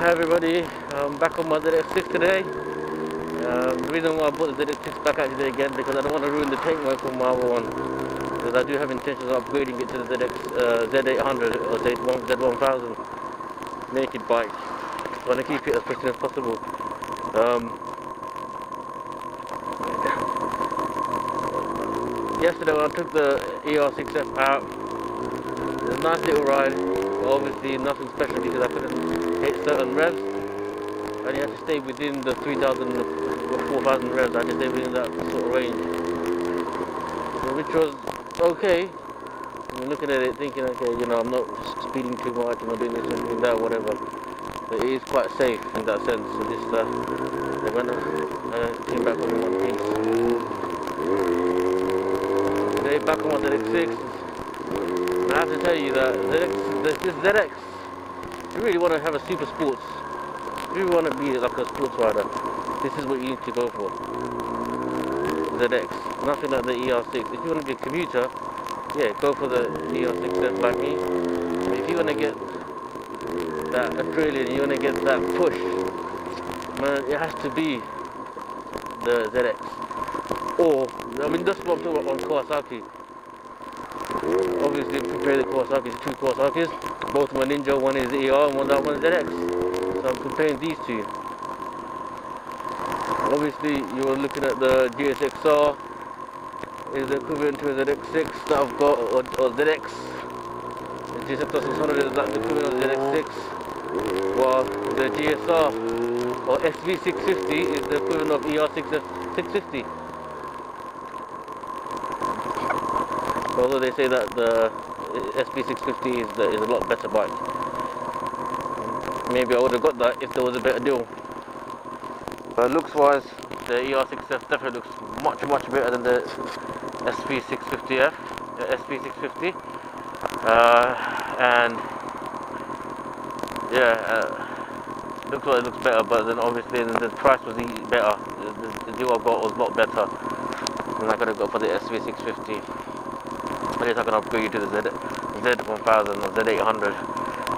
Hi everybody, I'm back on my zx6 today. The reason why I bought the zx6 back out today again because I don't want to ruin the tank work on my other one. Because I do have intentions of upgrading it to the Z800 or Z1000 naked bike. I want to keep it as pristine as possible. Yesterday when I took the ER6F out, it was a nice little ride, but obviously nothing special because I couldn't hit certain revs. And you had to stay within the 3000 or 4000 revs. I had to stay within that sort of range, so, which was okay. I'm looking at it thinking, okay, you know, I'm not speeding too much, I'm not doing this and doing that, whatever. But it is quite safe in that sense. So this, they went, came back on one piece. Today back on my ZX6. I have to tell you that this ZX, if you really want to have a super sports, if you want to be like a sports rider, this is what you need to go for. ZX, nothing like the ER6. If you want to be a commuter, yeah, go for the ER6 like me. But if you want to get that adrenaline, you want to get that push, man, it has to be the ZX. Or, I mean, that's what I'm talking about on Kawasaki. Obviously, compare the Kawasaki's, two Kawasaki's. Both one Ninja, one is ER, and that one is ZX. So I'm comparing these two. Obviously, you're looking at the zx6r. Is equivalent to a ZX6 that I've got, or ZX. The zx600 is like the equivalent of the ZX6, while the GSR or SV650 is the equivalent of ER650. Although they say that the SV650 is a lot better bike. Maybe I would have got that if there was a better deal. But looks wise, the ER6F definitely looks much better than the SV650F, the SV650, and yeah, looks like it looks better. But then obviously the price was better. The deal I got was a lot better than I could have got for the SV650. At least I can upgrade to the Z1000 or Z800.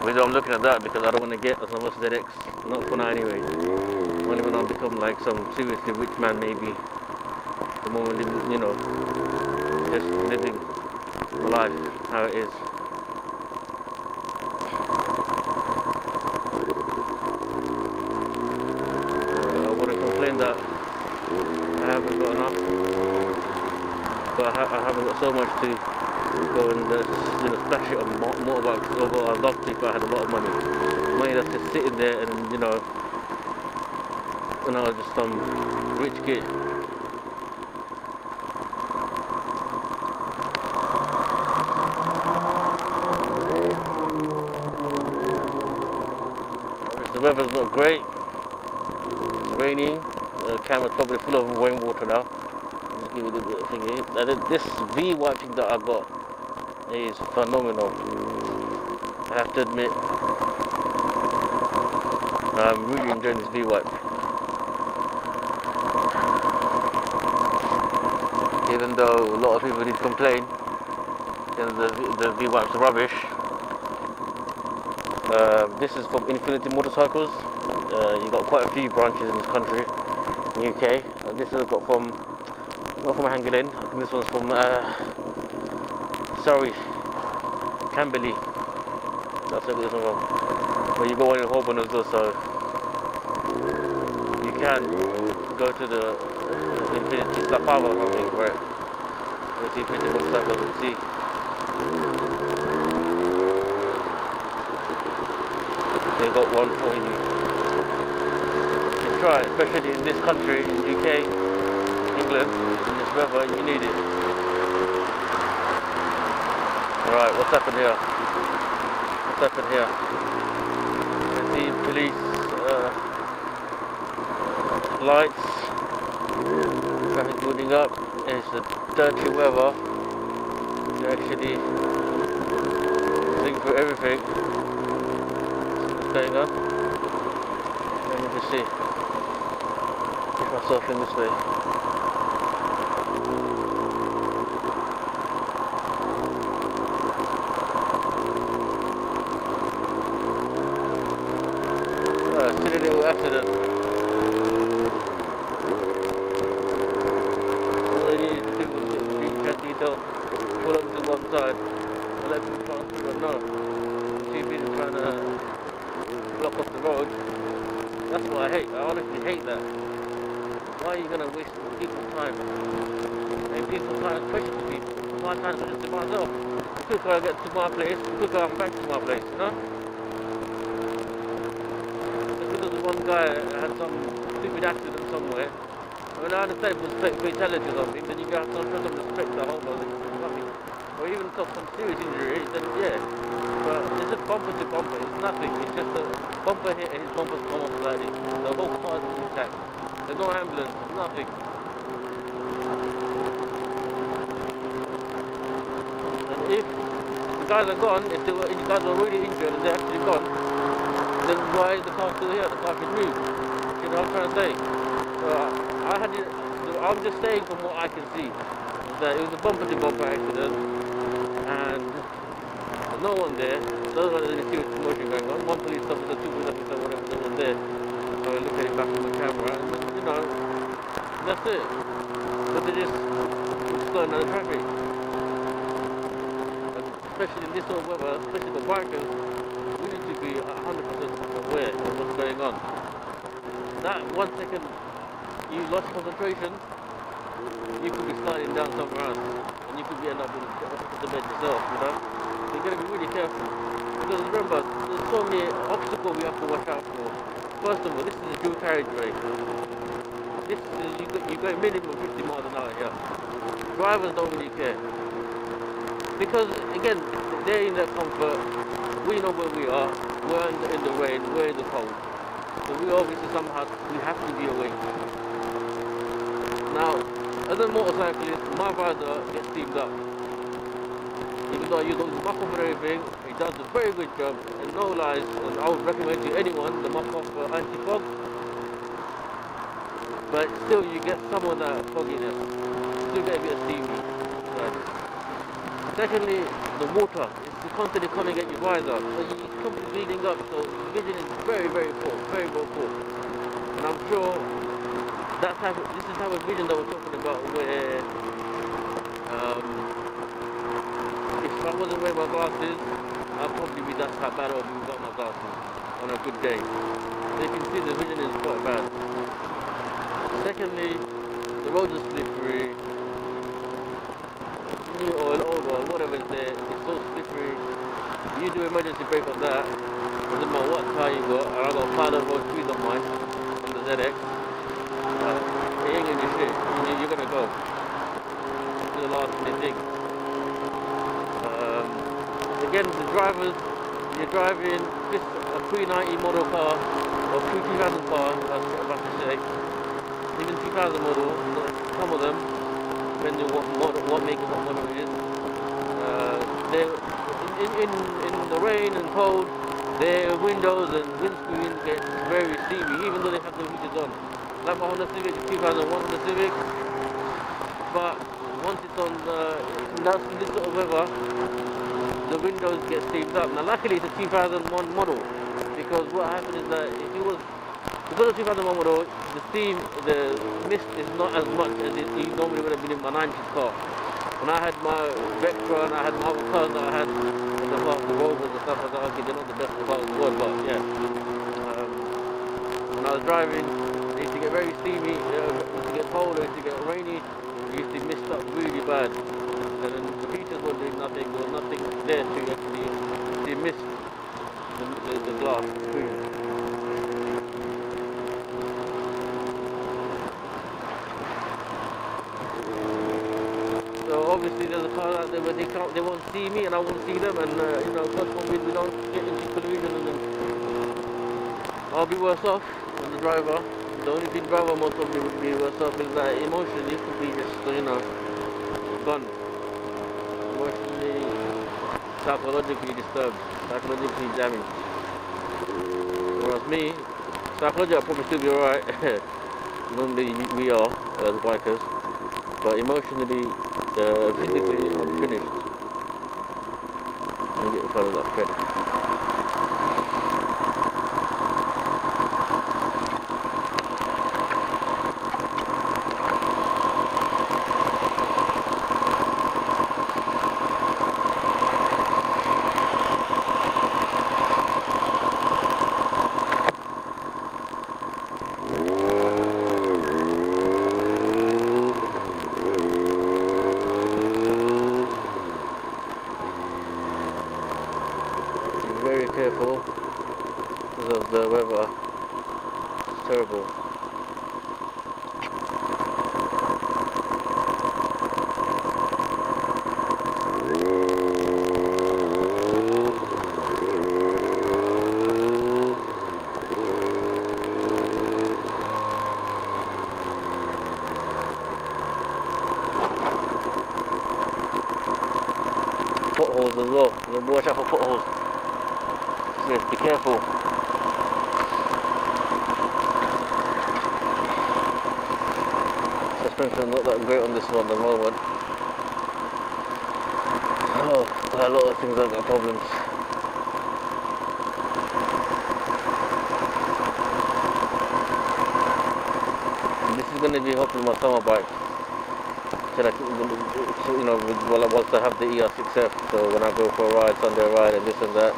Reason I'm looking at that because I don't want to get as much ZX, not for now anyway. Only when I become like some seriously rich man, maybe. The moment, you know, just living life how it is. I wouldn't complain that I haven't got enough, but I haven't got so much to go and you know, splash it on motorbikes. Although I'd love to if I had a lot of money that's just sitting there, and you know, and I was just some rich kid. The weather's not great. It's raining. The camera's probably full of rainwater now. Just give you a little bit of thingy. And this V-wipe thing that I got is phenomenal. I have to admit, I'm really enjoying this V-wipe. Even though a lot of people did complain, the V-wipe's rubbish. This is from Infinity Motorcycles. You've got quite a few branches in this country, in the UK. This is got from, not from Hangling. I think this one's from sorry, Camberley. That's where this one from. But you got one in Holborn as well, so you can go to the Infinity, it's like power or something, right? Let's see Infinity Motorcycles and see. They got one for you. You can try, especially in this country, in UK, England, in this weather, you need it. Alright, what's happened here? What's happened here? You can see police lights, traffic building up. It's a dirty weather. You actually think through everything. Going on. Let me just see. Push myself in this way. silly little accident. All I needed to do was get the beach head detail, pull up to one side, and let people pass through and know. See people trying to block off the road. That's what I hate. I honestly hate that. Why are you going to waste people's time? And people's time is precious to people. My time is precious to myself. The quicker I get to my place, the quicker I'm back to my place, you know? Just because one guy had some stupid accident somewhere, I mean, I understand it was fatality or something, then you have to show some respect to the whole world, nothing. Or even some serious injury, then yeah. But it's just bumper to bumper, it's nothing. It's just a bumper hit and his bumper's come off slightly. The whole car is intact. There's no ambulance, nothing. And if the guys are gone, if the guys are already injured and they're actually gone, then why is the car still here? The car should move. You know what I'm trying to say? So I'm just saying from what I can see, that it was a bumper to bumper accident, and there's no one there. Doesn't look like there's any serious commotion going on. One police officer, two police officers, whatever, no one there. So I look at it back on the camera, and you know, that's it. But they're just slowing down the traffic. And especially in this sort of weather, especially for bikers, we need to be 100% aware of what's going on. That 1 second you lost concentration, you could be sliding down somewhere else, and you could be end up in the bed yourself, you know? So you gotta be really careful. Because remember, there's so many obstacles we have to watch out for. First of all, this is a dual carriageway. This is, you go minimum 50 miles an hour here. Drivers don't really care. Because again, they're in their comfort, we know where we are, we're in the rain, we're in the cold. So we obviously somehow, we have to be awake. Now, as a motorcyclist, my rider gets steamed up. Even though I use all the muff off and everything, he does a very good job, and no lies, and I would recommend to anyone the muff off anti-fog. But still, you get some of that fogginess. Still get a bit of steamy. Right. Secondly, the water is constantly coming at your visor, so you're constantly bleeding up, so your vision is very, very poor, very, very poor. And I'm sure this is the type of vision that we're talking about, where if I wasn't wearing my glasses, I'd probably be that type bad off without my glasses on a good day. So you can see the vision is quite bad. Secondly, the roads are slippery. New oil, old oil, whatever is there, it's so slippery. You do emergency brake on that, doesn't matter what car you got, and I got a pilot road squeeze on mine, on the ZX. It ain't gonna be shit. You're gonna go. It's the last minute thing. Again, the drivers, you're driving just a pre-90 model car, or pre-2000 car, as I'm about to say. Even 2000 model, some of them, depending on what make and what model it is. In the rain and cold, their windows and windscreen get very steamy, even though they have the heaters on. Like my Honda Civic, 2001 Honda Civic, but once it's on in this sort of weather, the windows get steamed up. Now luckily it's a 2001 model, because what happened is that because of 2001 model, the mist is not as much as it normally would have been in my 90s car. When I had my Vectra and I had my other cars that I had in the past, the Rovers and stuff, I thought, okay, they're not the best cars in the world, but yeah. When I was driving, it used to get very steamy, it used to get cold, it used to get rainy, it used to mist up really bad. And then the features weren't doing nothing, there was nothing there to actually mist the glass screen. So obviously there's a car out there where they won't see me and I won't see them, and you know, God forbid we don't get into collision, and then I'll be worse off than the driver. The only thing driver most probably would be worse off is that emotionally could be just, you know, gone. Emotionally, psychologically disturbed, psychologically damaged. Whereas me, psychologically I'll probably still be alright. Normally we are as bikers, but emotionally, physically I'm finished. Let me get in front of that pet. terrible. Potholes as well. You gotta watch out for potholes. Yes, be careful. Suspension not that great on this one at the moment. Oh, a lot of things have got problems. And this is going to be hopefully my summer bike. So, you know, once I have the zx6r, so when I go for a ride, Sunday ride, and this and that,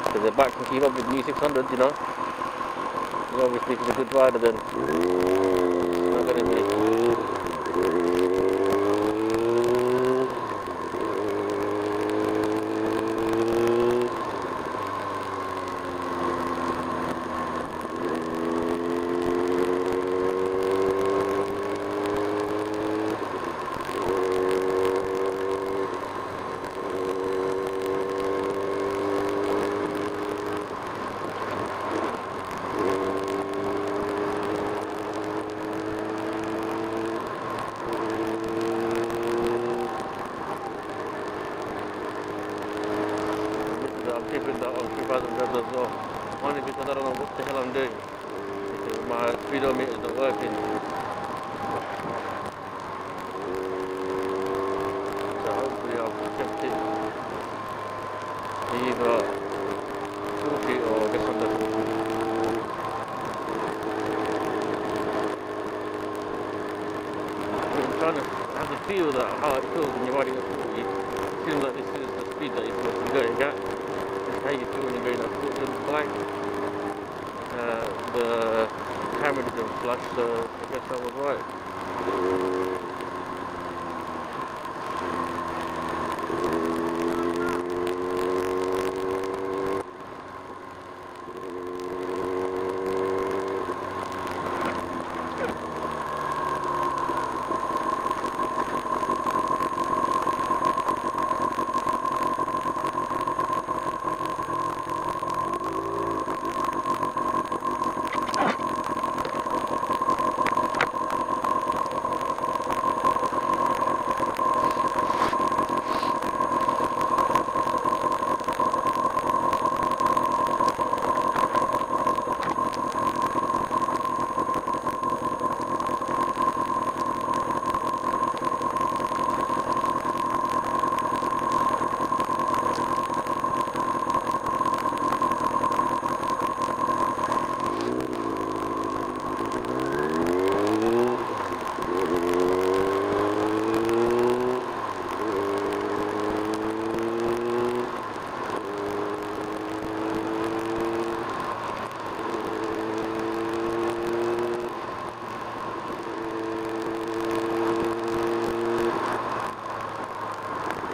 because the bike can keep up with me 600, you know. You know, obviously, if it's a good rider, then it's not going to be. I'm keeping that on 3,000 revs as well, only because I don't know what the hell I'm doing, because my speedometer is not working. So hopefully I've kept it either 40 or just under 40. I'm trying to have the feel that how it feels when you're riding at 40. It seems like this is the speed that you're supposed to be going at. How you feel when you're going at 40 on the bike. The camera didn't flash, so I guess I was right.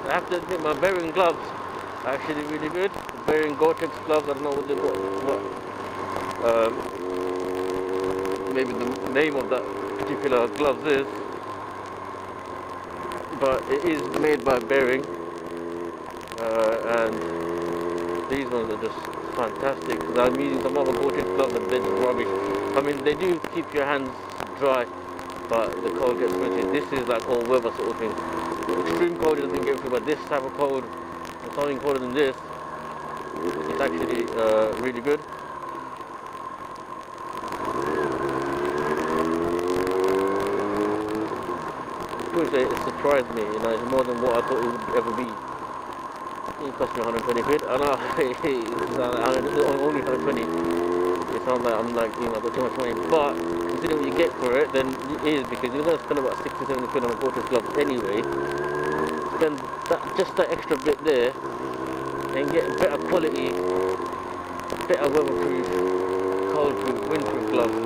I have to admit, my bearing gloves are actually really good. The bearing Gore-Tex gloves, I don't know what maybe the name of that particular gloves is, but it is made by Bearing, and these ones are just fantastic. Because I'm using some other Gore-Tex gloves and they're just rubbish. I mean, they do keep your hands dry, but the cold gets sweaty. This is like all weather sort of thing. Extreme cold doesn't get through, but this type of cold, something colder than this, it's actually really good. It surprised me, you know, it's more than what I thought it would ever be. It cost me 120 quid. I know, it's only 120. It sounds like I'm like, you know, I've got too much money, but considering what you get for it, then it is, because you're going to spend about 60-70 quid on a Gore-Tex glove anyway. Spend just that extra bit there and get better quality, better weatherproof, cold-proof, windproof gloves.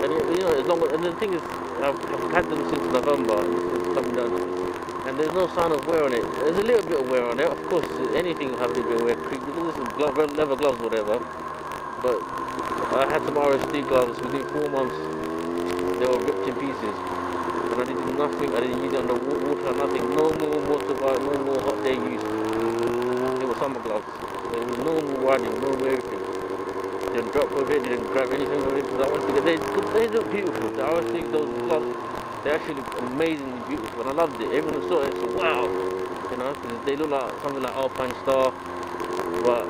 And you know, as long as, and the thing is, I've had them since November, since coming down, and there's no sign of wear on it. There's a little bit of wear on it, of course. Anything will have a little bit of wear, because this is leather gloves, whatever. But I had some RST gloves within 4 months. They were ripped in pieces. And I did nothing. I didn't use it under water, nothing. No more motorbike, no more hot day use. They were summer gloves. There was no more riding, no more everything. Didn't drop of it, didn't grab anything of it. Because I wanted to get, they look beautiful. The RST, those gloves, they actually look amazingly beautiful. And I loved it. Everyone saw it and said, wow. You know, because they look like something like Alpine Star, but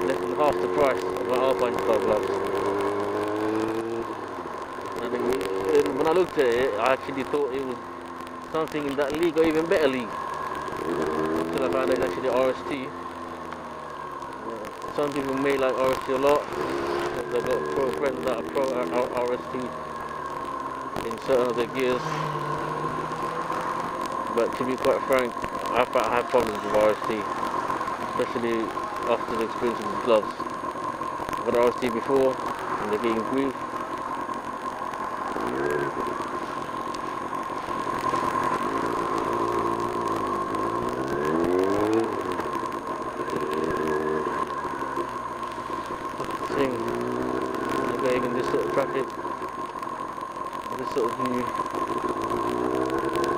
less than half the price of my Alpine Star gloves. And when I looked at it, I actually thought it was something in that league or even better league. Until I found out it's actually RST. Some people may like RST a lot. They've got pro friends that are pro RST in certain of their gears. But to be quite frank, I have problems with RST, especially after the experience with the gloves. I've got RST before, and they're getting grief. Going in this sort of traffic, this sort of view,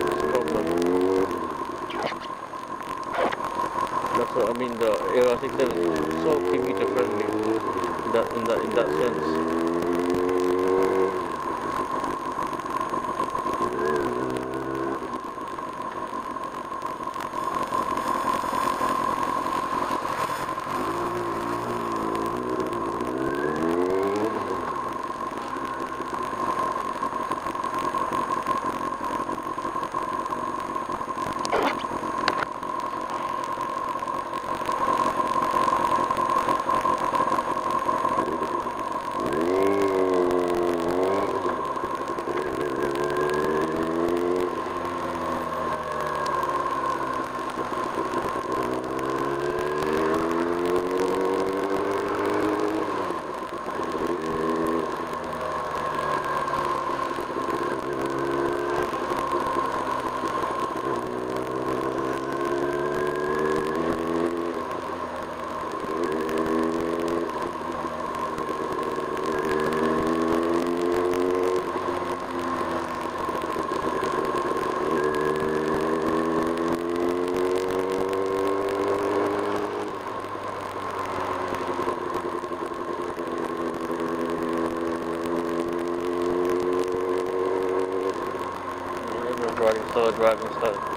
it's a problem. That's what I mean. The Aero 67 is so commuter friendly in that sense. Riding slow, driving slow.